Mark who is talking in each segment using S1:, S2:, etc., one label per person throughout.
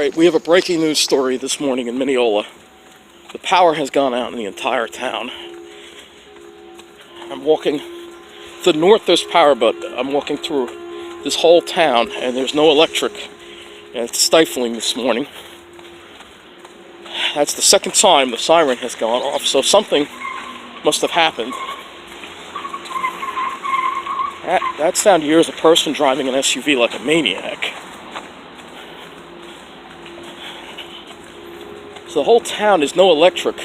S1: Alright, we have a breaking news story this morning in Mineola. The power has gone out in the entire town. I'm walking to the north, there's power, but I'm walking through this whole town and there's no electric. And it's stifling this morning. That's the second time the siren has gone off, so something must have happened. That sound here is a person driving an SUV like a maniac. So the whole town is no electric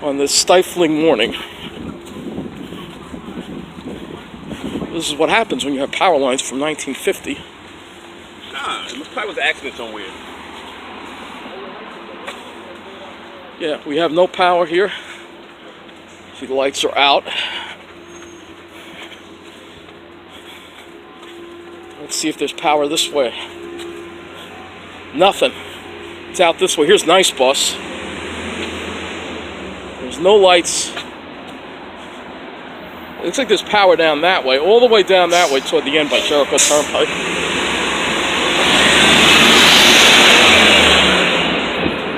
S1: on this stifling morning. This is what happens when you have power lines from 1950.
S2: Nah, it probably was an accident somewhere.
S1: Yeah, we have no power here. See, the lights are out. Let's see if there's power this way. Nothing. It's out this way. Here's Nice Bus. There's no lights. It looks like there's power down that way, all the way down that way toward the end by Jericho Turnpike.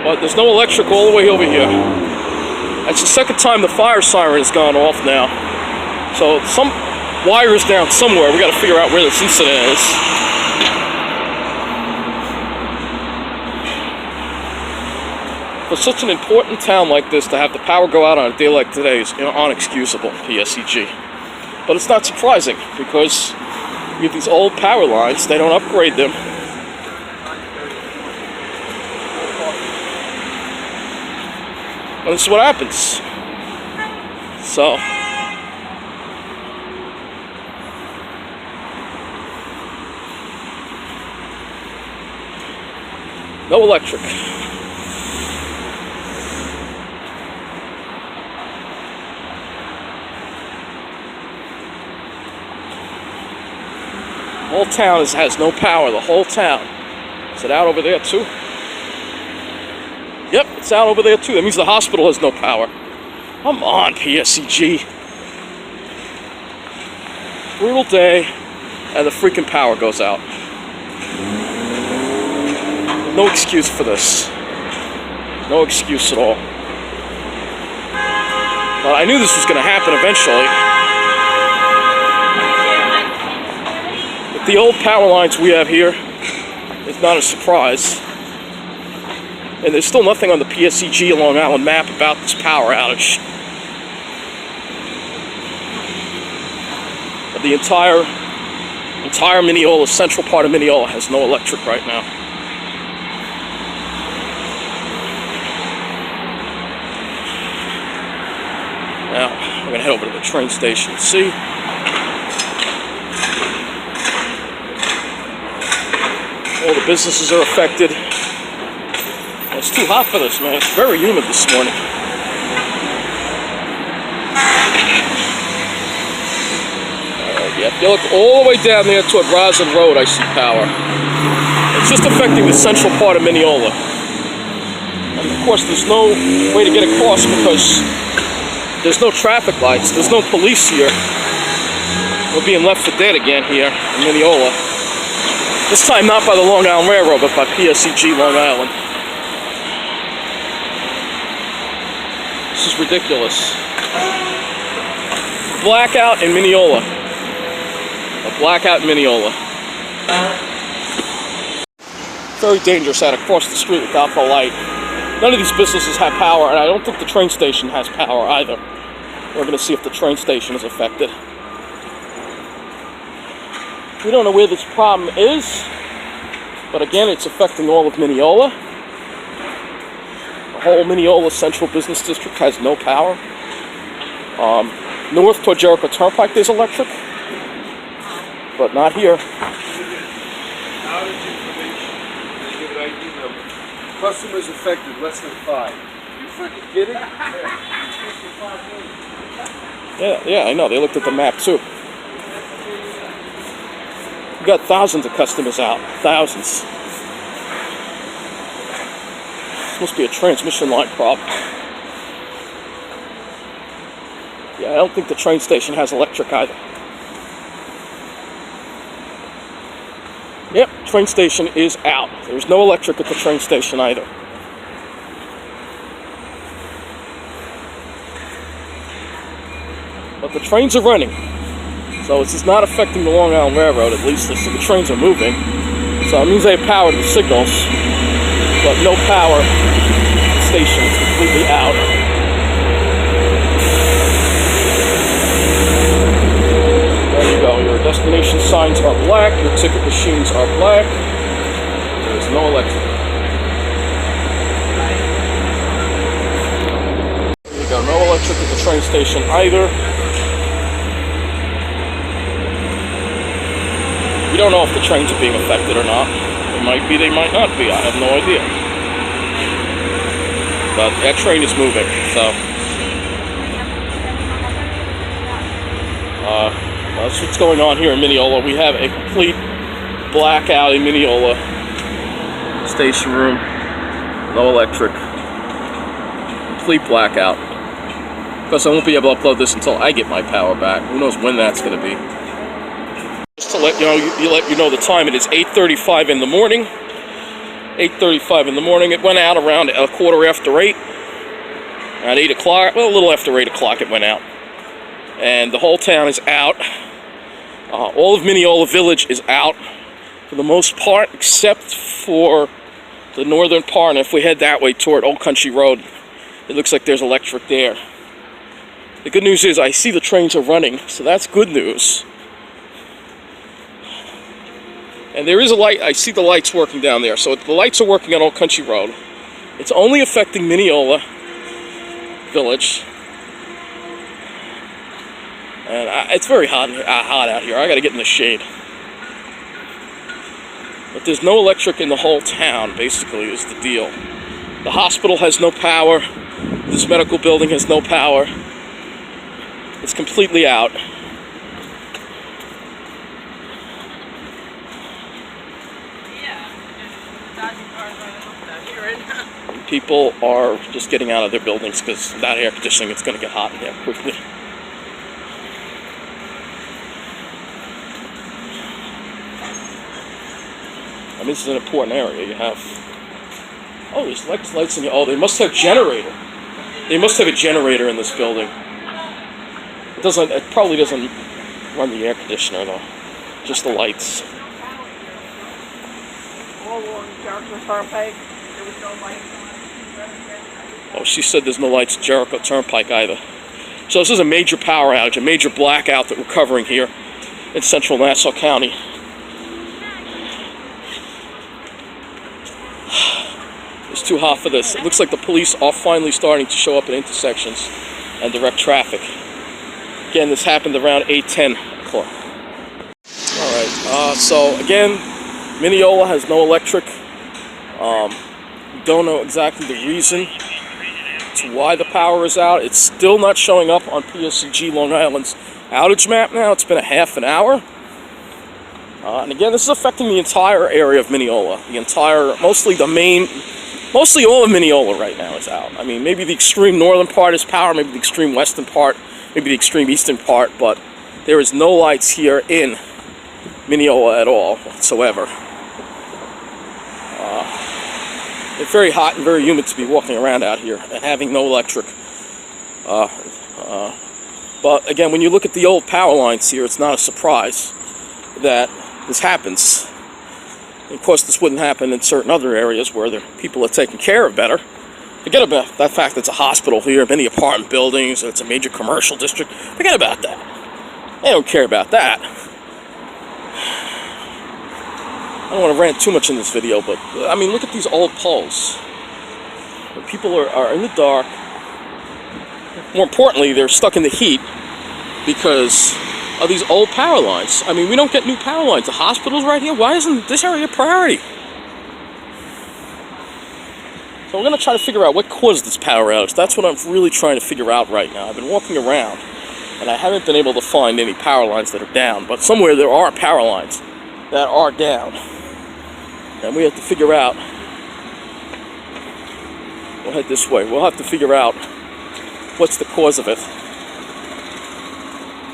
S1: But there's no electric all the way over here. That's the second time the fire siren has gone off now. So some wires down somewhere. We got to figure out where this incident is. For such an important town like this to have the power go out on a day like today is unexcusable, PSEG. But it's not surprising because we have these old power lines, they don't upgrade them. And this is what happens. So, no electric. The whole town has no power, the whole town. Is it out over there too? Yep, it's out over there too. That means the hospital has no power. Come on, PSEG. Brutal day, and the freaking power goes out. No excuse for this. No excuse at all. But I knew this was going to happen eventually. The old power lines we have here is not a surprise. And there's still nothing on the PSEG Long Island map about this power outage. But the entire Mineola, central part of Mineola, has no electric right now. Now, we're going to head over to the train station and see. All the businesses are affected. It's too hot for this, man. It's very humid this morning. Yeah, if you look all the way down there toward Roslyn Road, I see power. It's just affecting the central part of Mineola. And of course, there's no way to get across because there's no traffic lights. There's no police here. We're being left for dead again here in Mineola. This time not by the Long Island Railroad, but by PSEG Long Island. This is ridiculous. Blackout in Mineola. A blackout in Mineola. Very dangerous out across the street without the light. None of these businesses have power, and I don't think the train station has power either. We're going to see if the train station is affected. We don't know where this problem is, but again, it's affecting all of Mineola. The whole Mineola Central Business District has no power. North toward Jericho Turnpike, there's electric, but not here.
S3: Outage information. They give an ID number. Customers affected, less than 5. You freaking kidding?
S1: Yeah, I know. They looked at the map too. We've got thousands of customers out. Thousands. This must be a transmission line problem. Yeah, I don't think the train station has electric either. Yep, train station is out. There's no electric at the train station either. But the trains are running. So it's just not affecting the Long Island Railroad, at least the trains are moving. So it means they have power to the signals, but no power. The station is completely out. There you go. Your destination signs are black. Your ticket machines are black. There is no electric. There you go. No electric at the train station either. We don't know if the trains are being affected or not. They might be, they might not be. I have no idea. But that train is moving, so that's what's going on here in Mineola. We have a complete blackout in Mineola. Station room, no electric, complete blackout. Because I won't be able to upload this until I get my power back. Who knows when that's going to be. Just to let you know the time, it is 8:35 in the morning. 8:35 in the morning. It went out around 8:15. At 8 o'clock, well, a little after 8 o'clock it went out. And the whole town is out. All of Mineola Village is out for the most part, except for the northern part. And if we head that way toward Old Country Road, it looks like there's electric there. The good news is I see the trains are running, so that's good news. And there is a light. I see the lights working down there. So the lights are working on Old Country Road. It's only affecting Mineola Village. And it's very hot out here. I got to get in the shade. But there's no electric in the whole town, basically, is the deal. The hospital has no power. This medical building has no power. It's completely out. People are just getting out of their buildings because without air conditioning, it's going to get hot in here quickly. I mean, this is an important area. You have... Oh, there's lights in here. Oh, they must have a generator. They must have a generator in this building. It probably doesn't run the air conditioner, though. Just the lights.
S4: All along Jericho Turnpike, there was no lights.
S1: Oh, she said there's no lights at Jericho Turnpike either. So this is a major power outage, a major blackout that we're covering here in central Nassau County. It's too hot for this. It looks like the police are finally starting to show up at intersections and direct traffic. Again, this happened around 8:10 o'clock. Alright, so again, Mineola has no electric. We don't know exactly the reason to why the power is out. It's still not showing up on PSEG Long Island's outage map now. It's been a half an hour. And again, this is affecting the entire area of Mineola. Mostly all of Mineola right now is out. I mean, maybe the extreme northern part is power, maybe the extreme western part, maybe the extreme eastern part, but there is no lights here in Mineola at all whatsoever. It's very hot and very humid to be walking around out here and having no electric. But again, when you look at the old power lines here, it's not a surprise that this happens. And of course, this wouldn't happen in certain other areas where the people are taken care of better. Forget about that fact that it's a hospital here, many apartment buildings, and it's a major commercial district. Forget about that. They don't care about that. I don't want to rant too much in this video, but I mean, look at these old poles. People are in the dark. More importantly, they're stuck in the heat because of these old power lines. I mean, we don't get new power lines. The hospital's right here. Why isn't this area a priority? So we're going to try to figure out what caused this power outage. That's what I'm really trying to figure out right now. I've been walking around, and I haven't been able to find any power lines that are down. But somewhere there are power lines that are down. And we have to figure out... We'll head this way. We'll have to figure out what's the cause of it.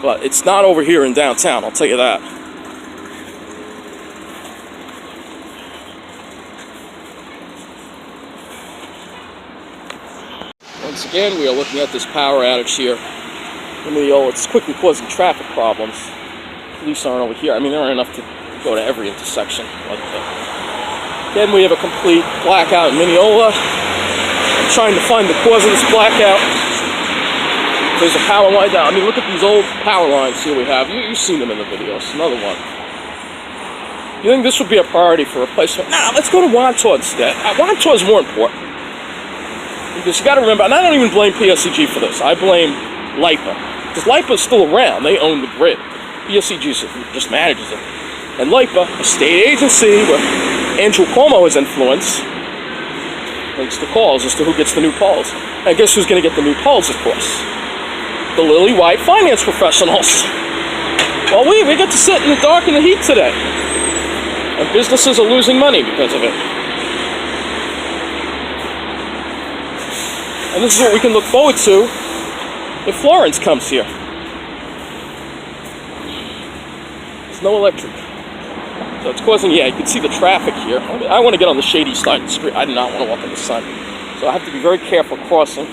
S1: But it's not over here in downtown, I'll tell you that. once again, we are looking at this power outage here in Mineola. It's quickly causing traffic problems. Police aren't over here. I mean, there aren't enough to go to every intersection. But, again, we have a complete blackout in Mineola. I'm trying to find the cause of this blackout. There's a power line down. I mean, look at these old power lines here we have. You've seen them in the videos. Another one. You think this would be a priority for replacement? Nah, let's go to Outage instead. Outage is more important. Because you got to remember, and I don't even blame PSEG for this. I blame LIPA. Because LIPA is still around. They own the grid. PSEG just manages it. And LIPA, a state agency where Andrew Cuomo has influence, makes the calls as to who gets the new poles. And guess who's going to get the new poles, of course? The lily white finance professionals. Well, we get to sit in the dark and the heat today. And businesses are losing money because of it. And this is what we can look forward to if Florence comes here. There's no electric. So it's causing, yeah, you can see the traffic here. I want to get on the shady side of the street. I do not want to walk in the sun. So I have to be very careful crossing.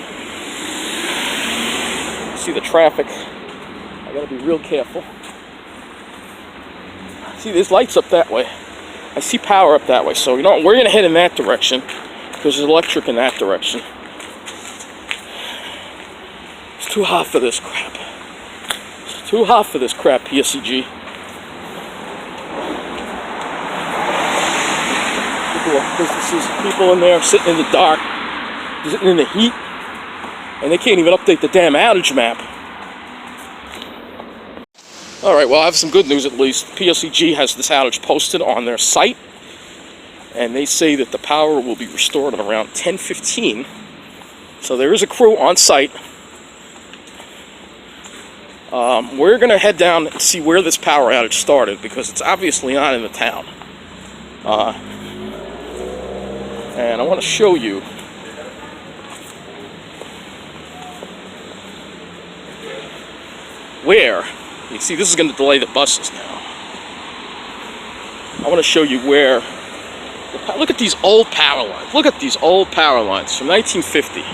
S1: See the traffic. I got to be real careful. See, there's lights up that way. I see power up that way. So, you know, we're going to head in that direction because there's electric in that direction. It's too hot for this crap. It's too hot for this crap, PSEG. Businesses, people in there sitting in the dark, sitting in the heat, and they can't even update the damn outage map. Alright, well, I have some good news at least. PSEG has this outage posted on their site, and they say that the power will be restored at around 10:15. So there is a crew on site. We're going to head down and see where this power outage started, because it's obviously not in the town. And I want to show you where. You see, this is going to delay the buses now. I want to show you where. Look at these old power lines. Look at these old power lines from 1950.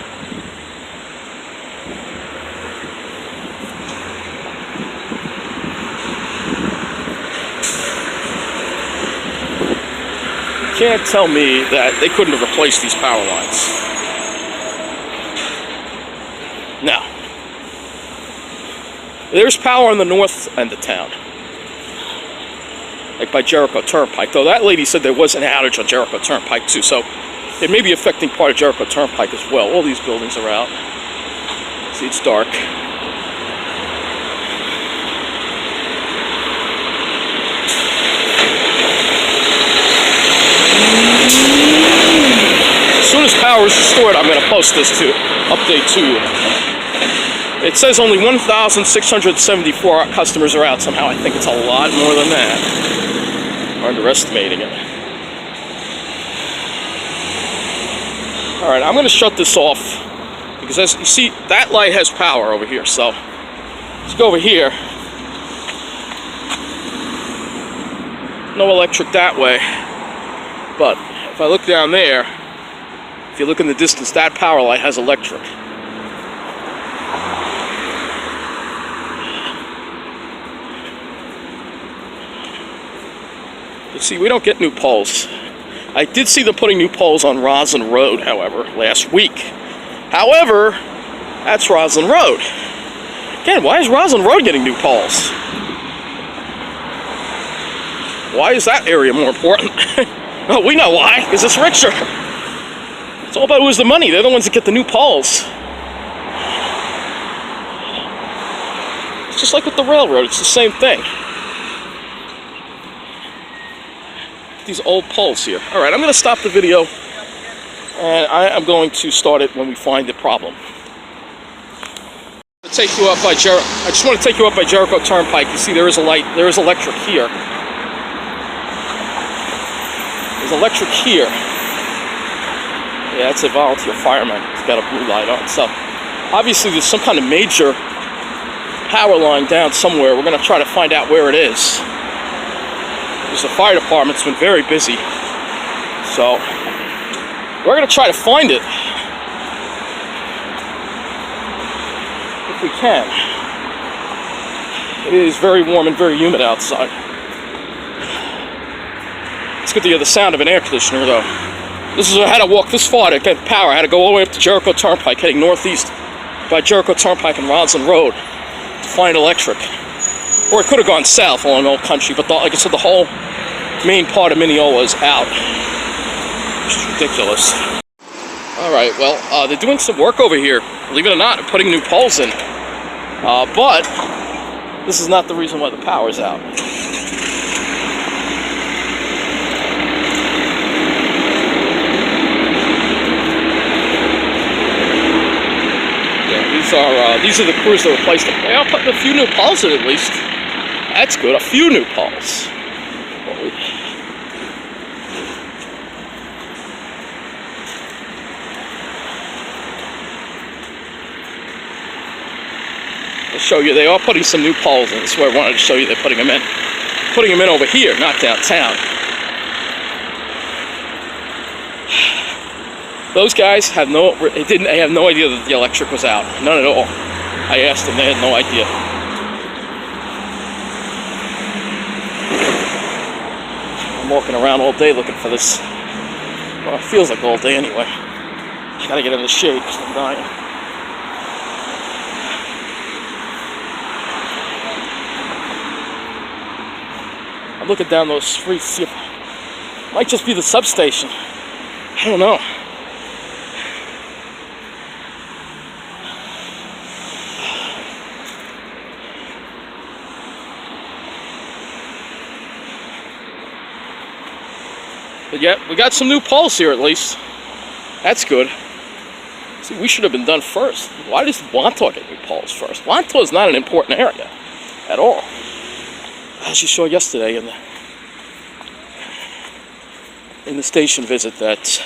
S1: You can't tell me that they couldn't have replaced these power lines. No. There's power on the north end of town, like by Jericho Turnpike. Though that lady said there was an outage on Jericho Turnpike too, so it may be affecting part of Jericho Turnpike as well. All these buildings are out. See, it's dark. As soon as power is restored, I'm going to post this to update to you. It says only 1,674 customers are out somehow. I think it's a lot more than that. We're underestimating it. Alright, I'm going to shut this off. Because as you see, that light has power over here. So, let's go over here. No electric that way. But, if I look down there, if you look in the distance, that power light has electric. See, we don't get new poles. I did see them putting new poles on Roslyn Road, however, last week. However, that's Roslyn Road. Again, why is Roslyn Road getting new poles? Why is that area more important? Oh, we know why, because it's richer. It's all about who's the money. They're the ones that get the new poles. It's just like with the railroad. It's the same thing. These old poles here. Alright, I'm going to stop the video, and I am going to start it when we find the problem. I just want to take you up by Jericho Turnpike. You see there is a light, there is electric here. There's electric here. Yeah, that's a volunteer fireman. He's got a blue light on. So, obviously there's some kind of major power line down somewhere. We're going to try to find out where it is. Because the fire department's been very busy. So, we're going to try to find it. if we can. It is very warm and very humid outside. It's good to hear the sound of an air conditioner, though. I had to walk this far to get power. I had to go all the way up to Jericho Turnpike, heading northeast by Jericho Turnpike and Roslyn Road to find electric. Or it could have gone south along Old Country, but like I said, the whole main part of Mineola is out. Which is ridiculous. Alright, well, they're doing some work over here. Believe it or not, they're putting new poles in. But this is not the reason why the power's out. These are the crews that replaced them. They are putting a few new poles in at least. That's good, a few new poles. I'll show you, they are putting some new poles in. That's why I wanted to show you they're putting them in. Putting them in over here, not downtown. Those guys have they have no idea that the electric was out. None at all. I asked them, they had no idea. I'm walking around all day looking for this. Well, it feels like all day anyway. I gotta get in the shade because I'm dying. I'm looking down those streets, see if it might just be the substation. I don't know. But yeah, we got some new poles here at least. That's good. See, we should have been done first. Why does Wantaw get new poles first? Wantaw is not an important area at all. As you saw yesterday in the station visit, that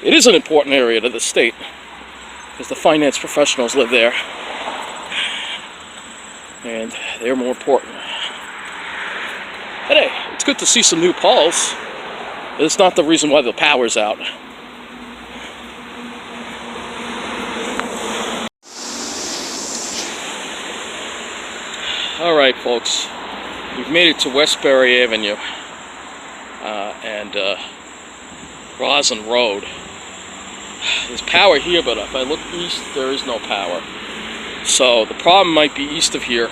S1: it is an important area to the state because the finance professionals live there and they're more important. But hey, it's good to see some new poles. It's not the reason why the power's out. Alright folks, we've made it to Westbury Avenue and Roslyn Road. There's power here, but if I look east, there is no power. So the problem might be east of here.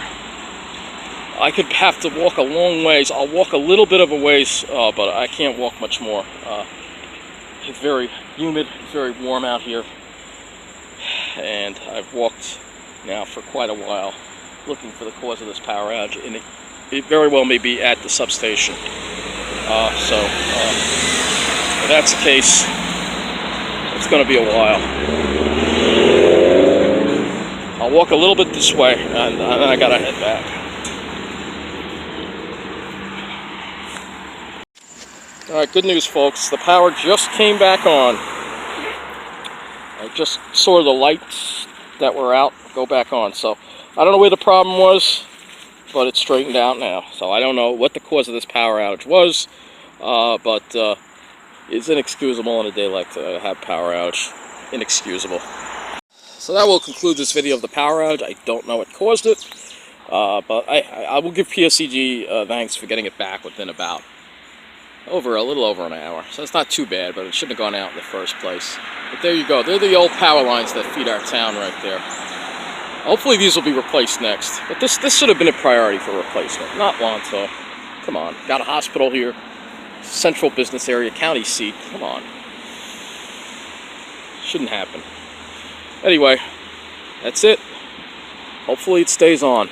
S1: I could have to walk a long ways. I'll walk a little bit of a ways, but I can't walk much more. It's very humid, it's very warm out here. And I've walked now for quite a while looking for the cause of this power outage. And it very well may be at the substation. If that's the case, it's going to be a while. I'll walk a little bit this way, and then I got to head back. Alright, good news folks, the power just came back on. I just saw the lights that were out go back on, so I don't know where the problem was, but it's straightened out now. So I don't know what the cause of this power outage was, but it's inexcusable on a day like to have power outage. Inexcusable. So that will conclude this video of the power outage. I don't know what caused it, but I will give PSEG thanks for getting it back within about a little over an hour. So it's not too bad, but it shouldn't have gone out in the first place. But there you go. They're the old power lines that feed our town right there. Hopefully these will be replaced next. But this should have been a priority for replacement, not Wantaw. Come on. Got a hospital here. Central business area, county seat. Come on. Shouldn't happen. Anyway, that's it. Hopefully it stays on.